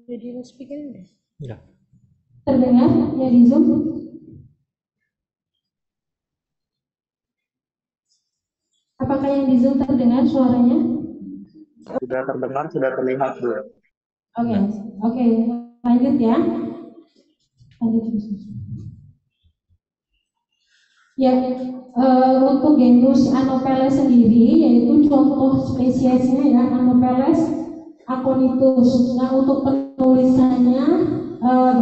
Jadi speaker udah? Ya. Terdengar ya di Zoom? Apakah yang di Zoom terdengar suaranya? Sudah terdengar, sudah terlihat, Bu. Oke, lanjut ya. Lanjut. Ya, untuk genus Anopheles sendiri, yaitu contoh spesiesnya ya, Anopheles aconitus. Nah, untuk penulisannya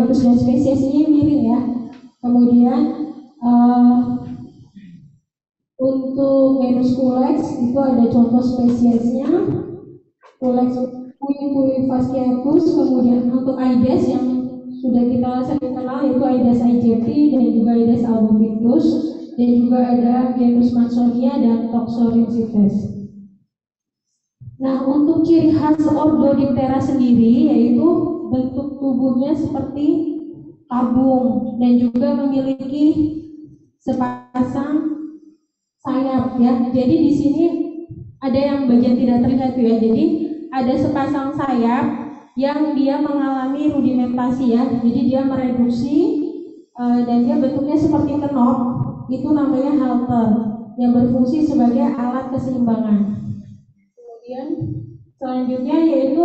genus dan spesies ini miring ya. Kemudian untuk genus Culex itu ada contoh spesiesnya, Culex fasciatus. Kemudian untuk Aedes yang sudah kita sering kenal yaitu Aedes aegypti dan juga Aedes albopictus, dan juga ada genus Mansonia dan Toxorynchites. Nah, untuk ciri khas Ordodiptera sendiri yaitu bentuk tubuhnya seperti tabung dan juga memiliki sepasang sayap ya. Jadi di sini ada yang bagian tidak terlihat ya. Jadi ada sepasang sayap yang dia mengalami rudimentasi ya. Jadi dia mereduksi dan dia bentuknya seperti kenop. Itu namanya halter yang berfungsi sebagai alat keseimbangan. Kemudian selanjutnya yaitu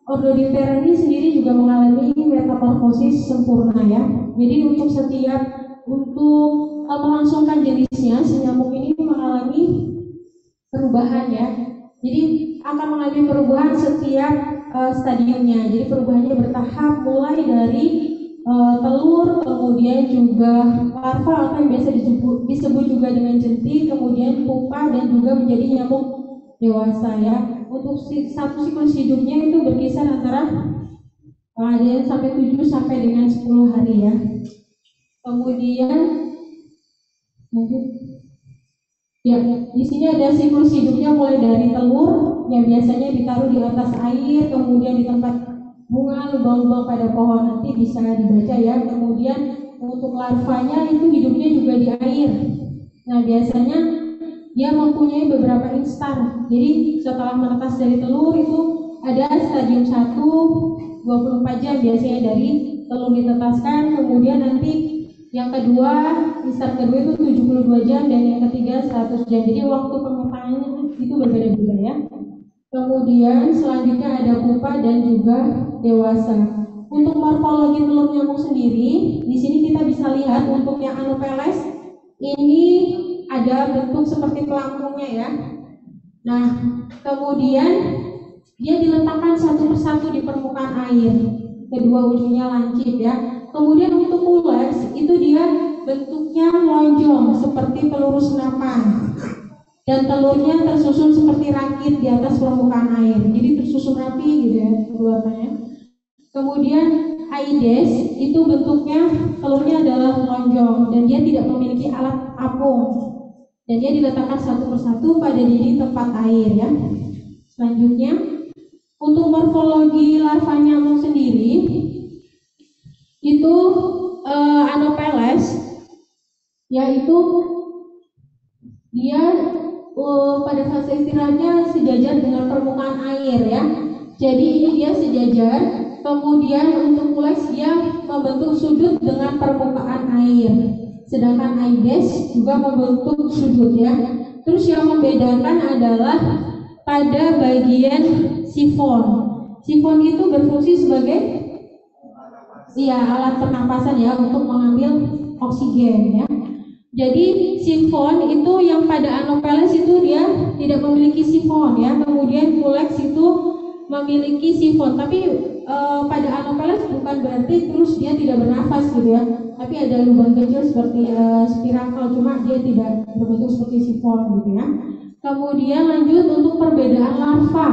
Ordodiptera ini sendiri juga mengalami metamorfosis sempurna ya. Jadi untuk melangsungkan jenisnya, si nyamuk ini mengalami perubahan ya. Jadi akan mengalami perubahan setiap stadiumnya. Jadi perubahannya bertahap mulai dari telur, kemudian juga larva atau yang biasa disebut juga dengan jentik, kemudian pupa dan juga menjadi nyamuk dewasa ya. Untuk satu siklus hidupnya itu berkisar antara ada yang sampai 7 sampai dengan 10 hari ya. Kemudian lanjut. Ya, di sini ada siklus hidupnya mulai dari telur yang biasanya ditaruh di atas air, kemudian di tempat bunga, lubang-lubang pada pohon, nanti bisa dibaca ya. Kemudian untuk larvanya itu hidupnya juga di air. Nah, biasanya dia mempunyai beberapa instar. Jadi setelah menetas dari telur itu ada stadium 1 24 jam biasanya dari telur ditetaskan, kemudian nanti yang kedua, instar kedua itu 72 jam dan yang ketiga 100 jam. Jadi waktu pemetaannya itu berbeda-beda ya. Kemudian selanjutnya ada pupa dan juga dewasa. Untuk morfologi telur nyamuk sendiri, di sini kita bisa lihat untuk yang Anopheles ini ada bentuk seperti pelampungnya ya. Nah, kemudian dia diletakkan satu persatu di permukaan air. Kedua ujungnya lancip ya. Kemudian untuk Culex itu dia bentuknya lonjong seperti peluru senapan. Dan telurnya tersusun seperti rakit di atas permukaan air. Jadi tersusun rapi gitu ya keluarnya. Kemudian Aedes itu bentuknya telurnya adalah lonjong dan dia tidak memiliki alat apung. Dan dia diletakkan satu persatu pada dinding tempat air ya. Selanjutnya untuk morfologi larva nyamuk sendiri itu Anopheles yaitu dia pada fase istirahatnya sejajar dengan permukaan air ya. Jadi ini dia sejajar. Kemudian untuk Culex dia membentuk sudut dengan permukaan air. Sedangkan Aedes juga membentuk sudut ya. Terus yang membedakan adalah pada bagian sifon. Sifon itu berfungsi sebagai alat pernapasan ya untuk mengambil oksigen ya. Jadi sifon itu yang pada Anopheles itu dia tidak memiliki sifon ya. Kemudian Culex itu memiliki sifon, tapi pada Anopheles bukan berarti terus dia tidak bernafas gitu ya. Tapi ada lubang kecil seperti spirakel, cuma dia tidak berbentuk seperti sifon gitu ya. Kemudian lanjut untuk perbedaan larva.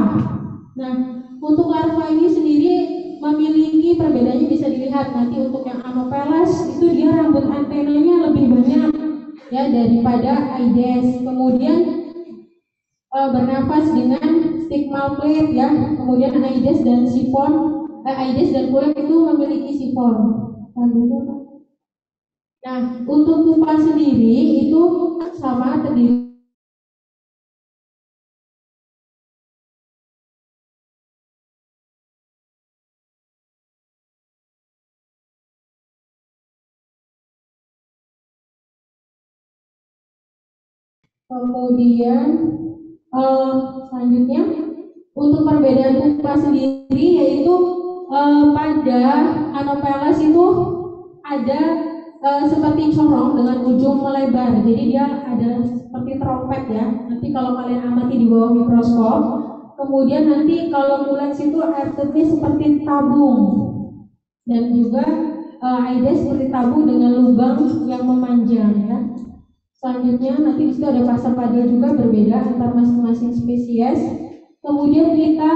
Nah, untuk larva ini sendiri memiliki perbedaannya bisa dilihat nanti. Untuk yang Anopheles itu dia rambut antenanya lebih banyak ya daripada Aedes. Kemudian bernafas dengan stigmal plate ya. Kemudian Aedes dan Culex itu memiliki sifon. Nah, untuk pupa sendiri Kemudian selanjutnya untuk perbedaan pupa sendiri yaitu pada Anopheles itu ada seperti corong dengan ujung melebar. Jadi dia ada seperti trompet ya. Nanti kalau kalian amati di bawah mikroskop. Kemudian nanti kalau Mulex itu artinya seperti tabung. Dan juga Aedes seperti tabung dengan lubang yang memanjang ya. Selanjutnya nanti di situ ada pasar padel juga berbeda antar masing-masing spesies. Kemudian kita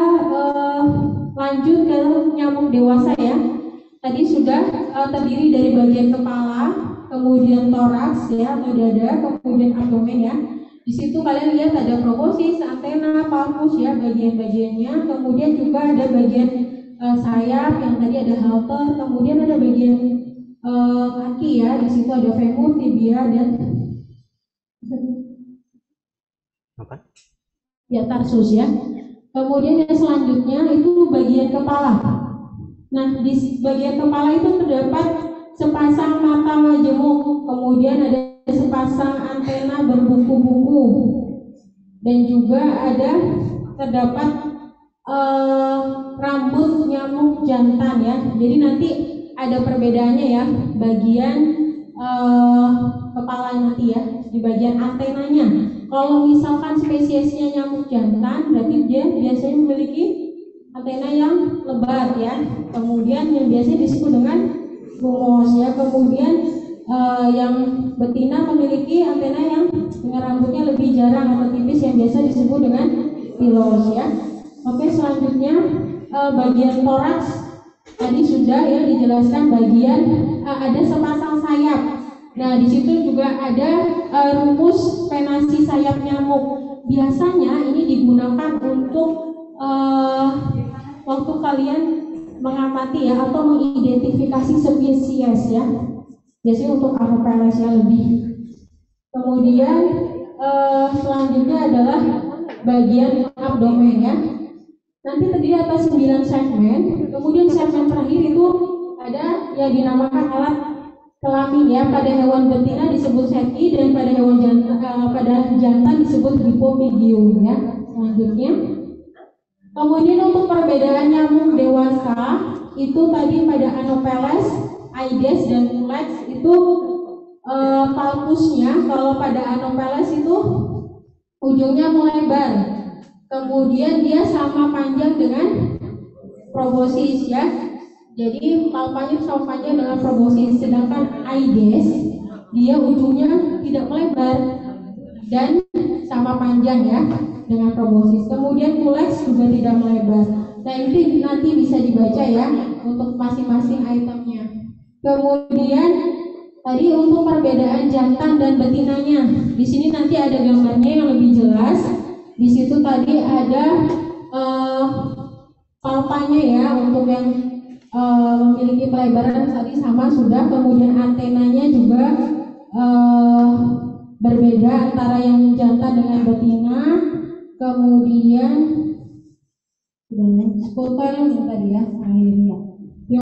lanjut ke nyamuk dewasa ya. Tadi sudah terdiri dari bagian kepala, kemudian toraks ya atau dada, kemudian abdomen ya. Di situ kalian lihat ada proboscis, antena, palpus ya bagian-bagiannya. Kemudian juga ada bagian sayap yang tadi ada halter, kemudian ada bagian kaki ya. Di situ ada femur, tibia dan ya tarsus ya. Kemudian yang selanjutnya itu bagian kepala. Nah di bagian kepala itu terdapat sepasang mata majemuk, kemudian ada sepasang antena berbuku-buku, dan juga ada terdapat rambut nyamuk jantan ya. Jadi nanti ada perbedaannya ya bagian kepala nanti ya di bagian antenanya. Kalau misalkan spesiesnya nyamuk jantan, berarti dia biasanya memiliki antena yang lebar ya. Kemudian yang biasanya disebut dengan gumos ya. Kemudian yang betina memiliki antena yang dengan rambutnya lebih jarang atau tipis yang biasa disebut dengan pilos ya. Oke, selanjutnya bagian toraks tadi sudah ya dijelaskan bagian ada sepasang sayap. Nah, di situ juga ada rumus venasi sayap nyamuk. Biasanya ini digunakan untuk waktu kalian mengamati ya atau mengidentifikasi spesies ya. Biasanya untuk Anopheles ya lebih. Kemudian selanjutnya adalah bagian abdomen ya. Nanti terdiri atas 9 segmen. Kemudian segmen terakhir itu ada yang dinamakan alat kelamin ya. Pada hewan betina disebut seti dan pada hewan jantan disebut hipopygium ya. Selanjutnya, kemudian untuk perbedaan nyamuk dewasa itu tadi pada Anopheles, Aedes dan Mulex itu palpusnya kalau pada Anopheles itu ujungnya melebar. Kemudian dia sama panjang dengan proboscis ya. Jadi palpanya sama panjang dengan proboscis. Sedangkan Aedes dia ujungnya tidak melebar dan sama panjang ya dengan proboscis. Kemudian Mulex juga tidak melebar. Nah ini nanti bisa dibaca ya untuk masing-masing itemnya. Kemudian tadi untuk perbedaan jantan dan betinanya. Di sini nanti ada gambarnya yang lebih jelas. Di situ tadi ada palpanya ya untuk yang memiliki pelebaran tadi sama sudah. Kemudian antenanya juga berbeda antara yang jantan dengan betina. Kemudian spotel yang tadi ya akhirnya.